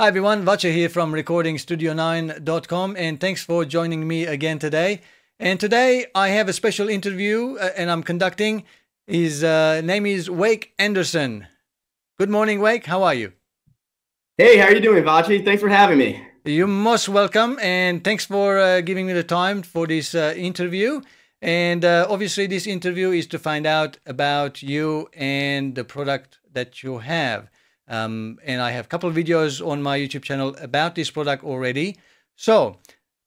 Hi everyone, Vacha here from recordingstudio9.com, and thanks for joining me again today. And today I have a special interview and I'm conducting. His name is Wake Anderson. Good morning, Wake. How are you? Hey, how are you doing, Vachi? Thanks for having me. You're most welcome, and thanks for giving me the time for this interview. And obviously this interview is to find out about you and the product that you have. And I have a couple of videos on my YouTube channel about this product already. So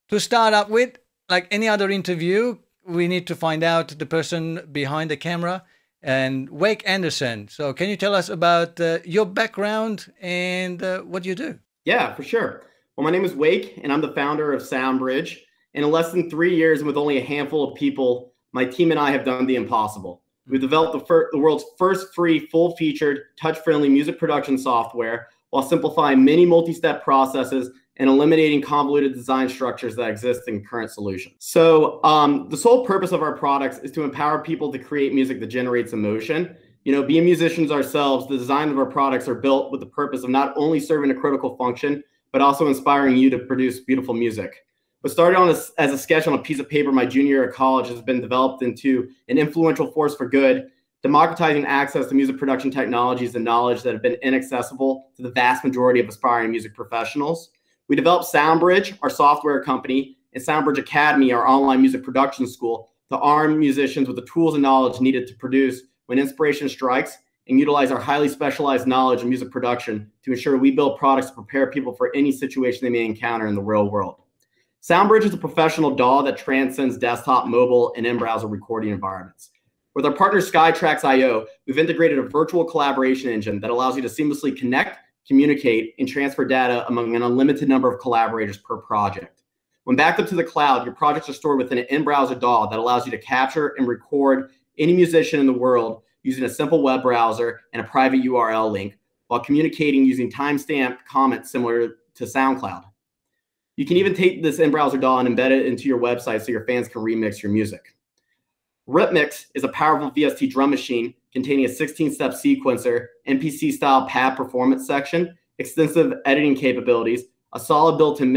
to start up with, like any other interview, we need to find out the person behind the camera, and Wake Anderson. So can you tell us about your background and what you do? Yeah, for sure. Well, my name is Wake, and I'm the founder of SoundBridge. And in less than 3 years, and with only a handful of people, my team and I have done the impossible. We've developed the world's first free, full-featured, touch-friendly music production software while simplifying many multi-step processes and eliminating convoluted design structures that exist in current solutions. So the sole purpose of our products is to empower people to create music that generates emotion. You know, being musicians ourselves, the design of our products are built with the purpose of not only serving a critical function, but also inspiring you to produce beautiful music. What started as a sketch on a piece of paper my junior year of college has been developed into an influential force for good, democratizing access to music production technologies and knowledge that have been inaccessible to the vast majority of aspiring music professionals. We developed SoundBridge, our software company, and SoundBridge Academy, our online music production school, to arm musicians with the tools and knowledge needed to produce when inspiration strikes, and utilize our highly specialized knowledge in music production to ensure we build products to prepare people for any situation they may encounter in the real world. SoundBridge is a professional DAW that transcends desktop, mobile, and in-browser recording environments. With our partner Skytrax.io, we've integrated a virtual collaboration engine that allows you to seamlessly connect, communicate, and transfer data among an unlimited number of collaborators per project. When backed up to the cloud, your projects are stored within an in-browser DAW that allows you to capture and record any musician in the world using a simple web browser and a private URL link, while communicating using timestamped comments similar to SoundCloud. You can even take this in-browser DAW and embed it into your website so your fans can remix your music. RitMix is a powerful VST drum machine containing a 16-step sequencer, MPC-style pad performance section, extensive editing capabilities, a solid built-in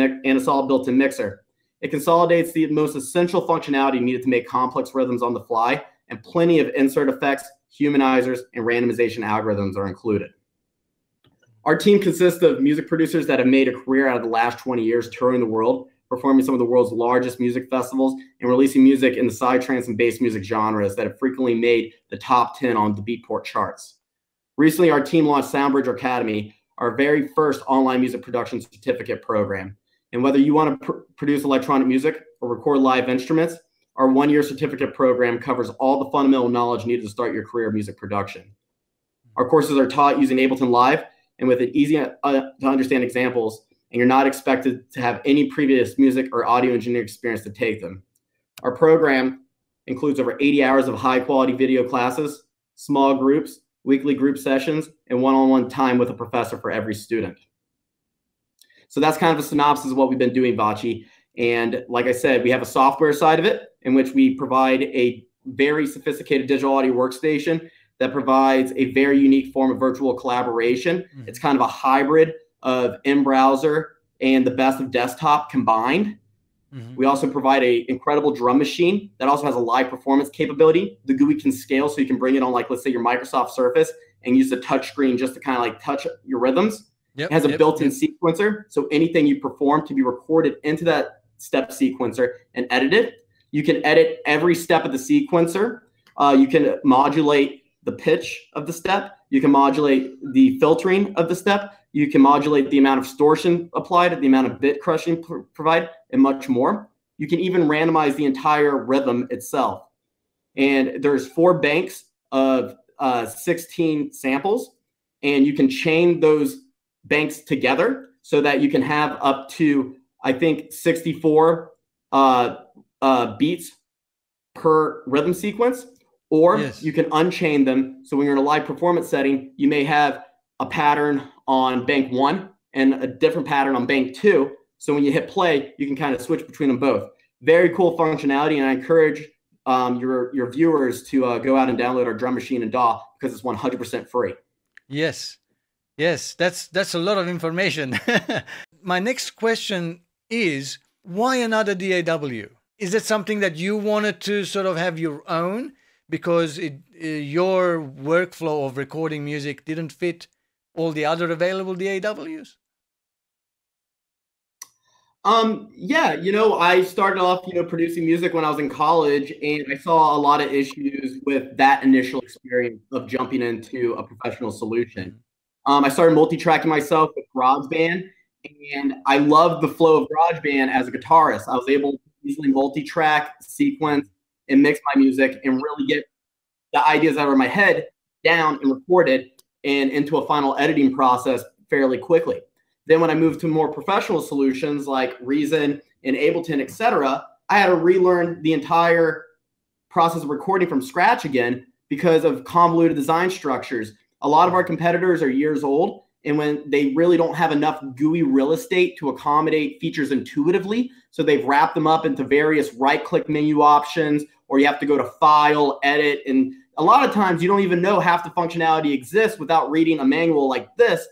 mixer. It consolidates the most essential functionality needed to make complex rhythms on the fly, and plenty of insert effects, humanizers, and randomization algorithms are included. Our team consists of music producers that have made a career out of the last 20 years touring the world, performing some of the world's largest music festivals, and releasing music in the psytrance and bass music genres that have frequently made the top 10 on the Beatport charts. Recently, our team launched SoundBridge Academy, our very first online music production certificate program. And whether you want to produce electronic music or record live instruments, our one-year certificate program covers all the fundamental knowledge needed to start your career in music production. Our courses are taught using Ableton Live and with easy to understand examples, and you're not expected to have any previous music or audio engineering experience to take them. Our program includes over 80 hours of high-quality video classes, small groups, weekly group sessions, and one-on-one time with a professor for every student. So that's kind of a synopsis of what we've been doing, Vachi. And like I said, we have a software side of it in which we provide a very sophisticated digital audio workstation that provides a very unique form of virtual collaboration. Mm-hmm. It's kind of a hybrid of in-browser and the best of desktop combined. Mm-hmm. We also provide an incredible drum machine that also has a live performance capability. The GUI can scale so you can bring it on, like, let's say your Microsoft Surface and use the touch screen just to kind of like touch your rhythms. It has a built-in sequencer, so anything you perform can be recorded into that step sequencer and edited. You can edit every step of the sequencer. You can modulate the pitch of the step. You can modulate the filtering of the step. You can modulate the amount of distortion applied, the amount of bit crushing provided, and much more. You can even randomize the entire rhythm itself. And there's 4 banks of 16 samples, and you can chain those banks together so that you can have up to, I think, 64 beats per rhythm sequence. Or you can unchain them. So when you're in a live performance setting, you may have a pattern on bank 1 and a different pattern on bank 2. So when you hit play, you can kind of switch between them both. Very cool functionality, and I encourage your viewers to go out and download our drum machine and DAW because it's 100% free. Yes. Yes, that's a lot of information. My next question is, why another DAW? Is it something that you wanted to sort of have your own because your workflow of recording music didn't fit all the other available DAWs? Yeah, I started off, producing music when I was in college, and I saw a lot of issues with that initial experience of jumping into a professional solution. I started multi-tracking myself with GarageBand, and I loved the flow of GarageBand as a guitarist. I was able to easily multi-track, sequence, and mix my music and really get the ideas that were in my head down and recorded and into a final editing process fairly quickly. Then when I moved to more professional solutions like Reason and Ableton, etc., I had to relearn the entire process of recording from scratch again because of convoluted design structures. A lot of our competitors are years old, and when they really don't have enough GUI real estate to accommodate features intuitively, so they've wrapped them up into various right-click menu options, or you have to go to File, Edit, and a lot of times you don't even know half the functionality exists without reading a manual like this,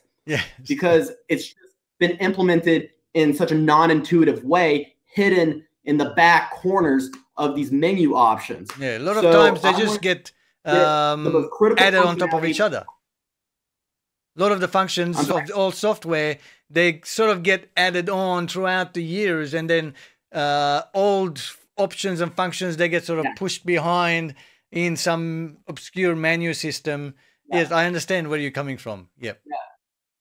because it's been implemented in such a non-intuitive way, hidden in the back corners of these menu options. Yeah, a lot of times they just get added on top of each other. A lot of the functions of all software, they sort of get added on throughout the years, and then old options and functions, they get sort of pushed behind in some obscure menu system. Yes, I understand where you're coming from. Yep.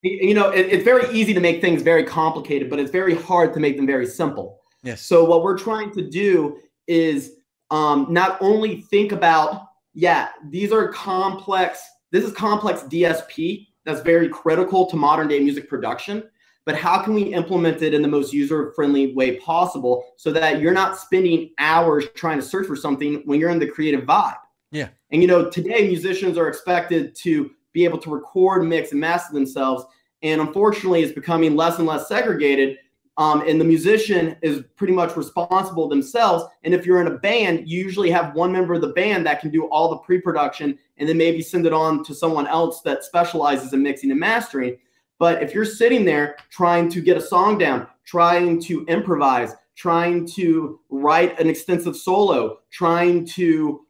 It's very easy to make things very complicated, but it's very hard to make them very simple. Yes. So what we're trying to do is not only think about, these are complex, this is complex DSP that's very critical to modern day music production, but how can we implement it in the most user-friendly way possible so that you're not spending hours trying to search for something when you're in the creative vibe? Yeah. And today musicians are expected to be able to record, mix, and master themselves. And unfortunately, it's becoming less and less segregated. And the musician is pretty much responsible themselves. And if you're in a band, you usually have one member of the band that can do all the pre-production and then maybe send it on to someone else that specializes in mixing and mastering. But if you're sitting there trying to get a song down, trying to improvise, trying to write an extensive solo, trying to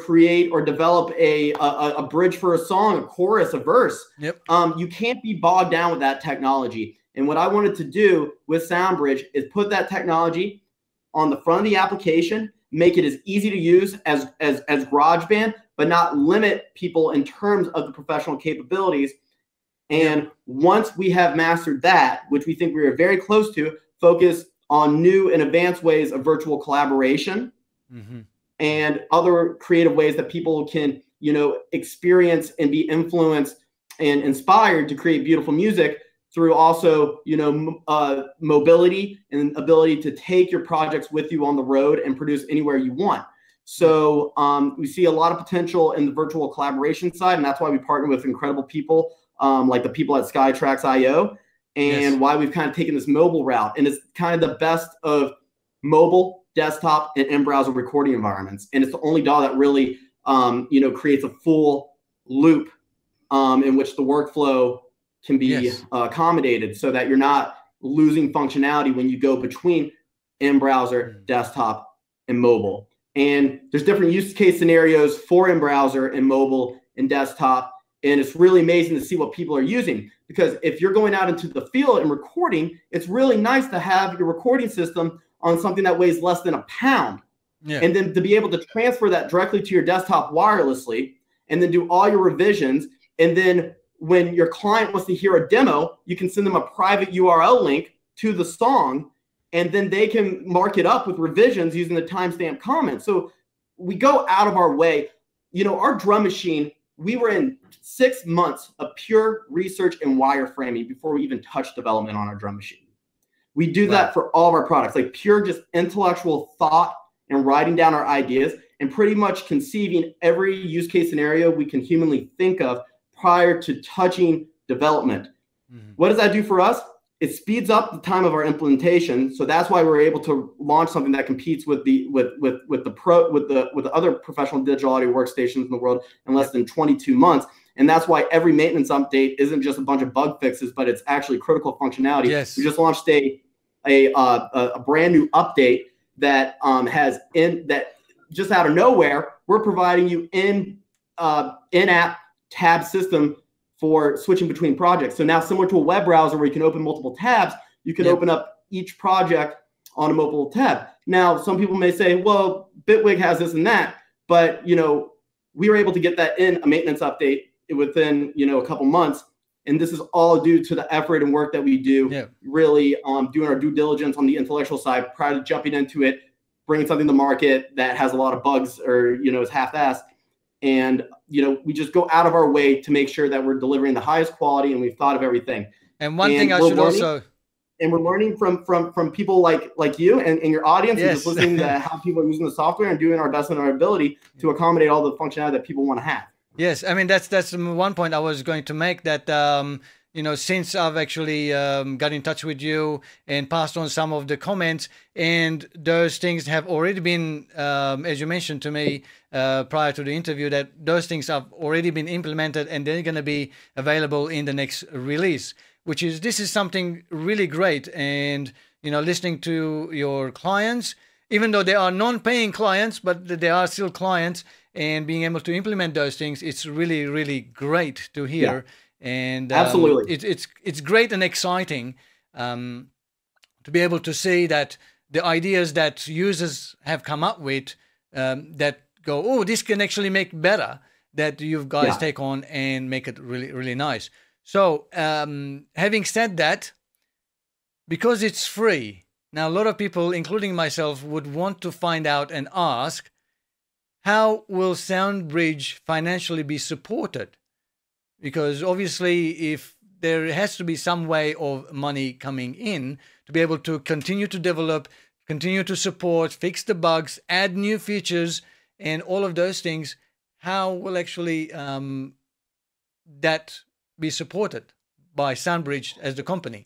create or develop a bridge for a song, a chorus, a verse. Yep. You can't be bogged down with that technology. And what I wanted to do with SoundBridge is put that technology on the front of the application, make it as easy to use as GarageBand, but not limit people in terms of the professional capabilities. And once we have mastered that, which we think we are very close to, focus on new and advanced ways of virtual collaboration. And other creative ways that people can, experience and be influenced and inspired to create beautiful music through also, mobility and ability to take your projects with you on the road and produce anywhere you want. So we see a lot of potential in the virtual collaboration side, and that's why we partner with incredible people like the people at Skytrax.io, and why we've kind of taken this mobile route. And it's kind of the best of mobile, desktop, and in-browser recording environments. And it's the only DAW that really, creates a full loop in which the workflow can be accommodated so that you're not losing functionality when you go between in-browser, desktop, and mobile. And there's different use case scenarios for in-browser and mobile and desktop. And it's really amazing to see what people are using, because if you're going out into the field and recording, it's really nice to have your recording system on something that weighs less than a pound. And then to be able to transfer that directly to your desktop wirelessly and then do all your revisions. And then when your client wants to hear a demo, you can send them a private URL link to the song, and then they can mark it up with revisions using the timestamp comment. So we go out of our way. Our drum machine, we were in 6 months of pure research and wireframing before we even touched development on our drum machine. We do that for all of our products, like pure just intellectual thought and writing down our ideas and pretty much conceiving every use case scenario we can humanly think of prior to touching development. What does that do for us? it speeds up the time of our implementation. So that's why we're able to launch something that competes with the other professional digital audio workstations in the world in less than 22 months. And that's why every maintenance update isn't just a bunch of bug fixes, but it's actually critical functionality. Yes. We just launched a brand new update that that just out of nowhere, we're providing you in-app tab system for switching between projects. So now, similar to a web browser where you can open multiple tabs, you can open up each project on a mobile tab. Now, some people may say, well, Bitwig has this and that, but we were able to get that in a maintenance update within a couple months. And this is all due to the effort and work that we do, really doing our due diligence on the intellectual side prior to jumping into it, bringing something to market that has a lot of bugs or is half-assed. And we just go out of our way to make sure that we're delivering the highest quality, and we've thought of everything. And one thing I should also, and we're learning from people like you and your audience, and just listening to how people are using the software and doing our best in our ability to accommodate all the functionality that people want to have. Yes, I mean that's one point I was going to make, that since I've actually got in touch with you and passed on some of the comments, and those things have already been, as you mentioned to me prior to the interview, that those things have already been implemented and they're going to be available in the next release, this is something really great. And, listening to your clients, even though they are non-paying clients, but they are still clients, and being able to implement those things, it's really, really great to hear. Yeah. And absolutely, it's great and exciting to be able to see that the ideas that users have come up with that go, oh, this can actually make better, that you guys take on and make it really, really nice. So having said that, because it's free, now a lot of people, including myself, would want to find out and ask, how will SoundBridge financially be supported? Because obviously, if there has to be some way of money coming in to be able to continue to develop, continue to support, fix the bugs, add new features, and all of those things, how will actually that be supported by SoundBridge as the company?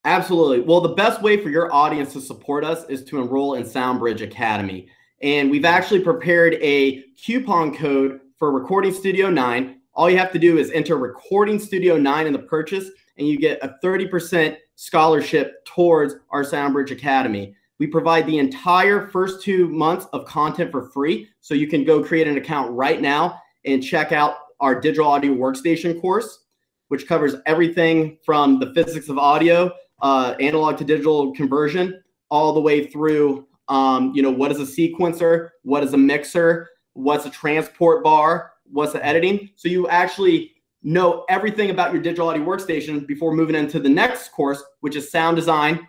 Absolutely. Well, the best way for your audience to support us is to enroll in SoundBridge Academy. And we've actually prepared a coupon code for Recording Studio 9. All you have to do is enter Recording Studio 9 in the purchase, and you get a 30% scholarship towards our SoundBridge Academy. We provide the entire first 2 months of content for free, so you can go create an account right now and check out our digital audio workstation course, which covers everything from the physics of audio, analog to digital conversion, all the way through, what is a sequencer, what is a mixer, what's a transport bar, what's the editing. So you actually know everything about your digital audio workstation before moving into the next course, which is sound design,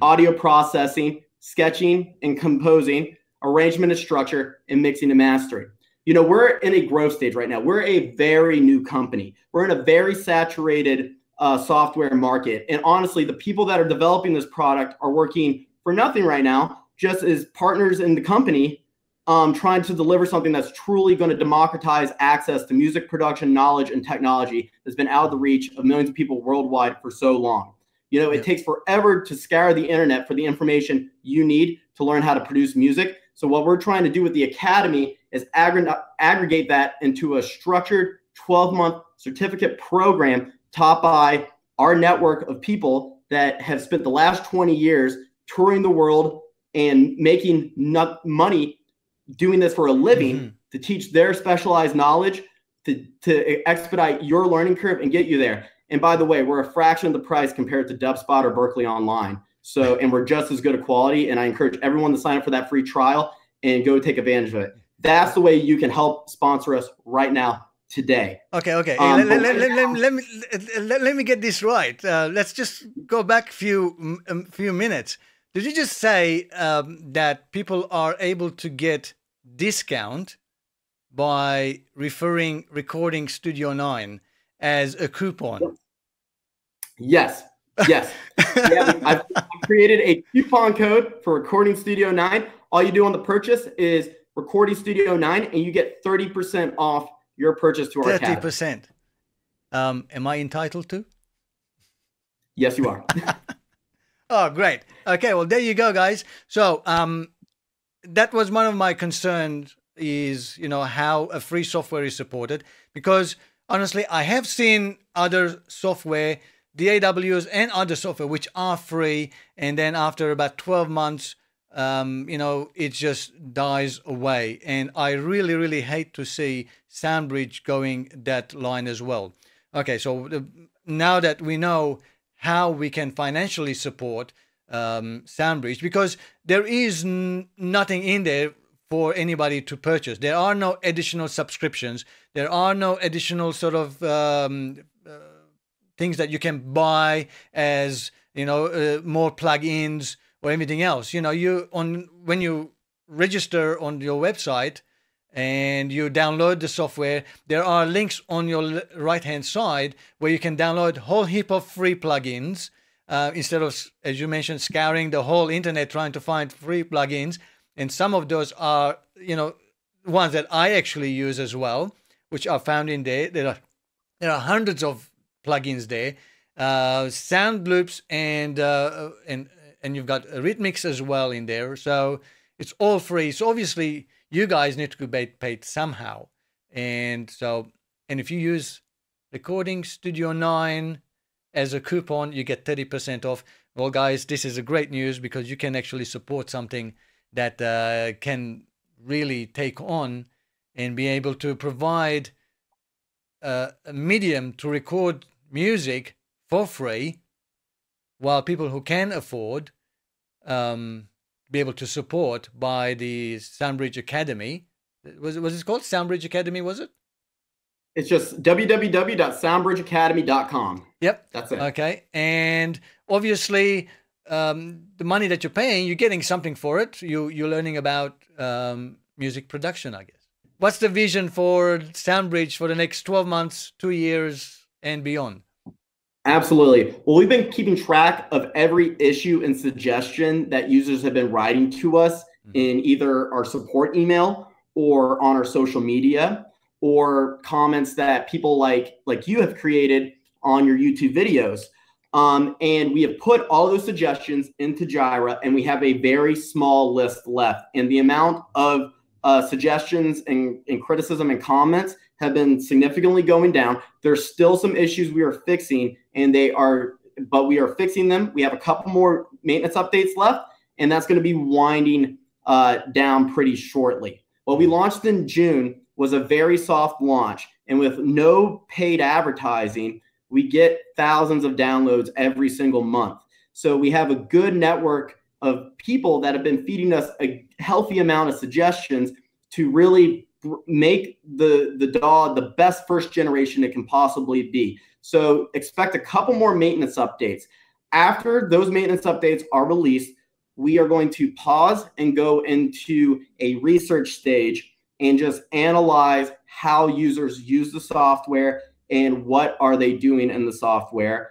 audio processing, sketching and composing, arrangement and structure, and mixing and mastering. We're in a growth stage right now. We're a very new company. We're in a very saturated software market. And honestly, the people that are developing this product are working for nothing right now, just as partners in the company, trying to deliver something that's truly going to democratize access to music production, knowledge, and technology that's been out of the reach of millions of people worldwide for so long. It takes forever to scour the internet for the information you need to learn how to produce music. So what we're trying to do with the Academy is aggregate that into a structured 12-month certificate program taught by our network of people that have spent the last 20 years touring the world and making money doing this for a living to teach their specialized knowledge to expedite your learning curve and get you there. And by the way, we're a fraction of the price compared to DubSpot or Berkeley Online. So, and we're just as good a quality. And I encourage everyone to sign up for that free trial and go take advantage of it. That's the way you can help sponsor us right now, today. Okay. Let me get this right. Let's just go back a few minutes. Did you just say that people are able to get discount by referring Recording Studio 9 as a coupon? Yes. Yeah, I've created a coupon code for Recording Studio 9. All you do on the purchase is Recording Studio 9, and you get 30% off your purchase to our 30%. Am I entitled to? Yes, you are. Oh, great. Okay, well, there you go, guys. So that was one of my concerns is, how a free software is supported. Because honestly, I have seen other software, DAWs and other software, which are free. And then after about 12 months, it just dies away. And I really, really hate to see SoundBridge going that line as well. Okay, so now that we know how we can financially support SoundBridge, because there is nothing in there for anybody to purchase. There are no additional subscriptions. There are no additional sort of things that you can buy as, more plugins or anything else. When you register on your website and you download the software, there are links on your right-hand side where you can download a whole heap of free plugins instead of, as you mentioned, scouring the whole internet trying to find free plugins. And some of those are, ones that I actually use as well, which are found in there. There are hundreds of plugins there, sound loops, and you've got RitMix as well in there. So it's all free. So obviously you guys need to get paid somehow. And if you use Recording Studio 9 as a coupon, you get 30% off. Well, guys, this is a great news because you can actually support something that can really take on and be able to provide a medium to record music for free, while people who can afford be able to support by the SoundBridge Academy. Was it called SoundBridge Academy, was it? It's just www.soundbridgeacademy.com. Yep. That's it. Okay. And obviously, the money that you're paying, you're getting something for it. You're learning about music production, I guess. What's the vision for SoundBridge for the next 12 months, 2 years, and beyond? Absolutely. Well, we've been keeping track of every issue and suggestion that users have been writing to us in either our support email or on our social media, or comments that people like you have created on your YouTube videos. And we have put all those suggestions into Jira, and we have a very small list left. And the amount of suggestions and criticism and comments have been significantly going down. There's still some issues we are fixing, but we are fixing them. We have a couple more maintenance updates left, and that's going to be winding down pretty shortly. What we launched in June was a very soft launch, and with no paid advertising, we get thousands of downloads every single month. So we have a good network of people that have been feeding us a healthy amount of suggestions to really make the DAW the best first generation it can possibly be. So expect a couple more maintenance updates. After those maintenance updates are released, we are going to pause and go into a research stage and just analyze how users use the software and what are they doing in the software,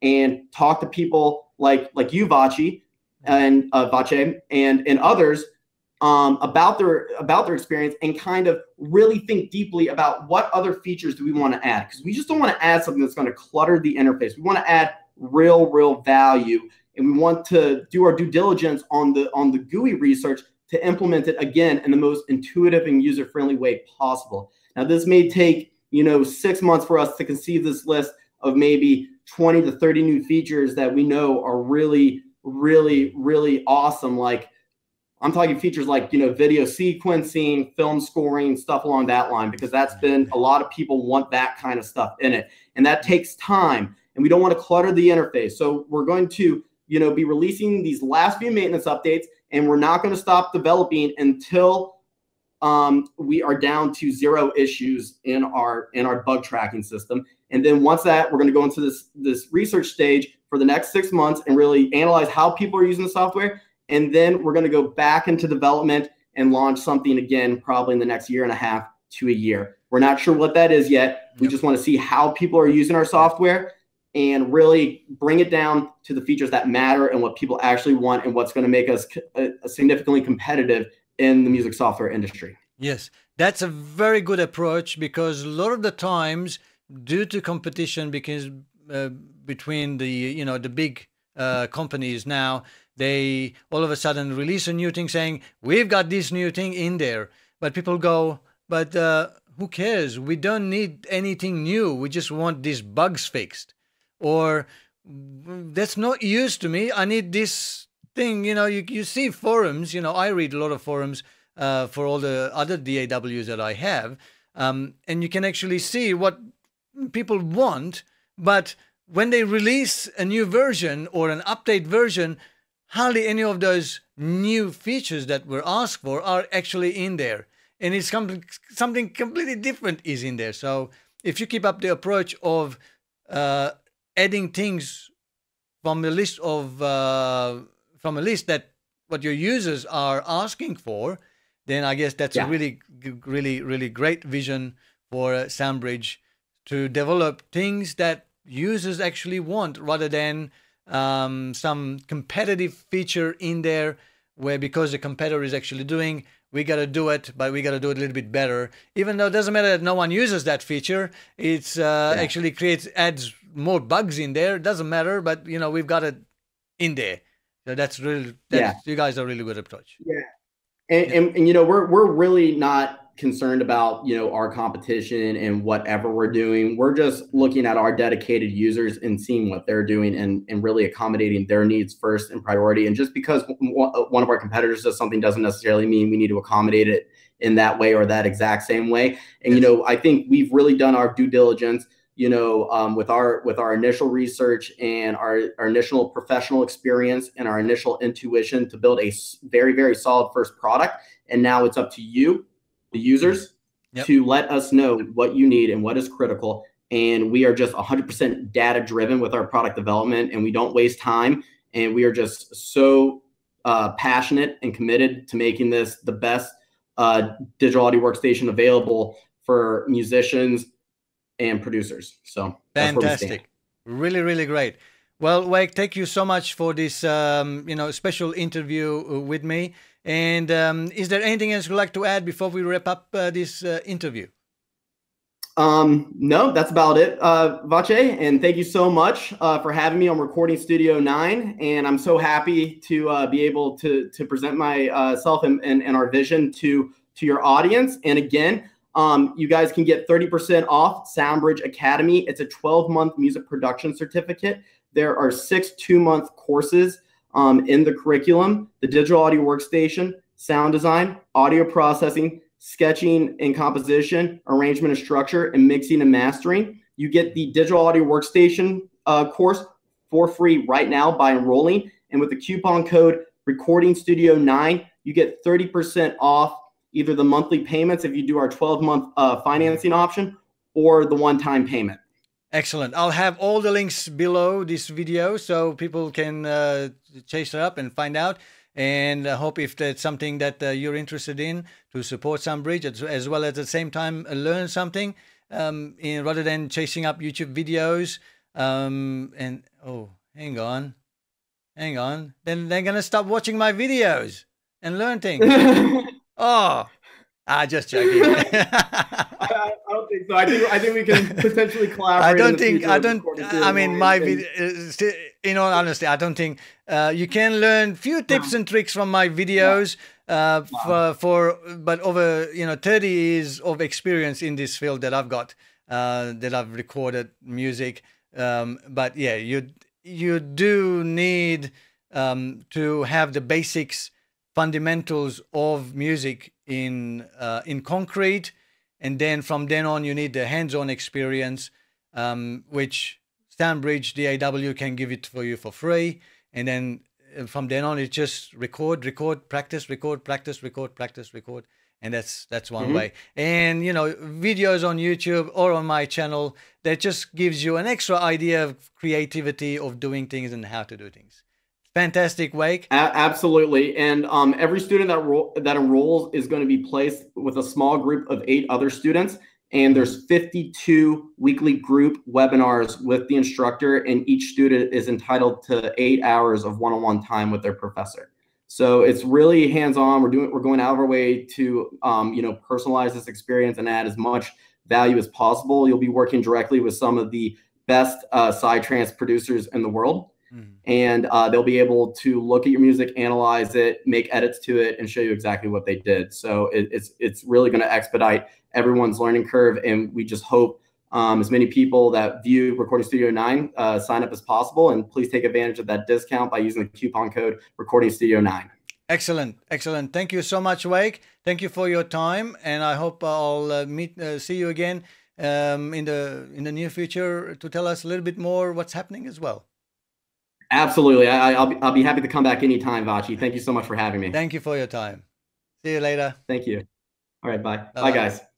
and talk to people like you, Vache, and Vache and others about their experience, and kind of really think deeply about what other features do we want to add, because we just don't want to add something that's going to clutter the interface. We want to add real value, and we want to do our due diligence on the GUI research to implement it again in the most intuitive and user-friendly way possible. Now, this may take 6 months for us to conceive this list of maybe 20 to 30 new features that we know are really awesome. Like, I'm talking features like, video sequencing, film scoring, stuff along that line, because that's been, a lot of people want that kind of stuff in it. And that takes time, and we don't want to clutter the interface. So we're going to, be releasing these last few maintenance updates, and we're not going to stop developing until we are down to 0 issues in our bug tracking system. And then once that, we're going to go into this research stage for the next 6 months and really analyze how people are using the software. And then we're going to go back into development and launch something again, probably in the next 1.5 years to a year. We're not sure what that is yet. We just want to see how people are using our software and really bring it down to the features that matter and what people actually want, and what's going to make us significantly competitive in the music software industry. Yes, that's a very good approach, because a lot of the times, due to competition, because between the the big companies now. They all of a sudden release a new thing saying we've got this new thing in there, but people go, but who cares? We don't need anything new. We just want these bugs fixed, or that's not used to me. I need this thing. You see forums. I read a lot of forums for all the other DAWs that I have, and you can actually see what people want. But when they release a new version or an update version, hardly any of those new features that were asked for are actually in there. And it's something completely different is in there. So if you keep up the approach of adding things from a list that what your users are asking for, then I guess that's a really, really, really great vision for SoundBridge to develop things that users actually want, rather than some competitive feature in there where, because the competitor is actually doing, we got to do it, but we got to do it a little bit better. Even though it doesn't matter that no one uses that feature, it's actually adds more bugs in there. It doesn't matter, but we've got it in there. So that's you guys are really good approach. Yeah. And we're really not concerned about our competition and whatever we're doing. We're just looking at our dedicated users and seeing what they're doing and really accommodating their needs first in priority. And just because one of our competitors does something doesn't necessarily mean we need to accommodate it in that way or that exact same way. And I think we've really done our due diligence with our initial research and our initial professional experience and our initial intuition to build a very, very solid first product. And now it's up to you, the users, to let us know what you need and what is critical. And we are just 100% data driven with our product development, and we don't waste time. And we are just so passionate and committed to making this the best digital audio workstation available for musicians and producers. So fantastic. Really, really great. Well, Wake, thank you so much for this special interview with me. And is there anything else you'd like to add before we wrap up this interview? No, that's about it, Vache. And thank you so much for having me on Recording Studio 9. And I'm so happy to be able to present myself and our vision to your audience. And again, you guys can get 30% off SoundBridge Academy. It's a 12-month music production certificate. There are 6 2-month courses in the curriculum: the digital audio workstation, sound design, audio processing, sketching and composition, arrangement and structure, and mixing and mastering. You get the digital audio workstation course for free right now by enrolling. And with the coupon code Recording Studio 9, you get 30% off either the monthly payments if you do our 12-month financing option, or the one-time payment. Excellent. I'll have all the links below this video so people can chase it up and find out. And I hope if that's something that you're interested in, to support SoundBridge, as well as at the same time learn something rather than chasing up YouTube videos. And oh, hang on. Then they're going to stop watching my videos and learn things. Oh, just joking. I don't think so. I think we can potentially collaborate. I mean, my video, in all honesty, I don't think you can learn few tips and tricks from my videos. But over 30 years of experience in this field that I've got, that I've recorded music. But yeah, you do need to have the basics, fundamentals of music in concrete, and then from then on you need the hands-on experience, which SoundBridge DAW can give it for you for free. And then from then on it's just record, practice, and that's one way. And videos on YouTube or on my channel, that just gives you an extra idea of creativity of doing things and how to do things. Fantastic, Wake. Absolutely. And every student that enrolls is going to be placed with a small group of 8 other students. And there's 52 weekly group webinars with the instructor, and each student is entitled to 8 hours of one-on-one time with their professor. So it's really hands-on. We're going out of our way to personalize this experience and add as much value as possible. You'll be working directly with some of the best psytrance producers in the world. And they'll be able to look at your music, analyze it, make edits to it, and show you exactly what they did. So it's really going to expedite everyone's learning curve. And we just hope as many people that view Recording Studio 9 sign up as possible. And please take advantage of that discount by using the coupon code Recording Studio 9. Excellent, excellent. Thank you so much, Wake. Thank you for your time, and I hope I'll see you again in the near future to tell us a little bit more what's happening as well. Absolutely. I'll be happy to come back anytime, Vachi. Thank you so much for having me. Thank you for your time. See you later. Thank you. All right. Bye. Bye-bye. Bye, guys.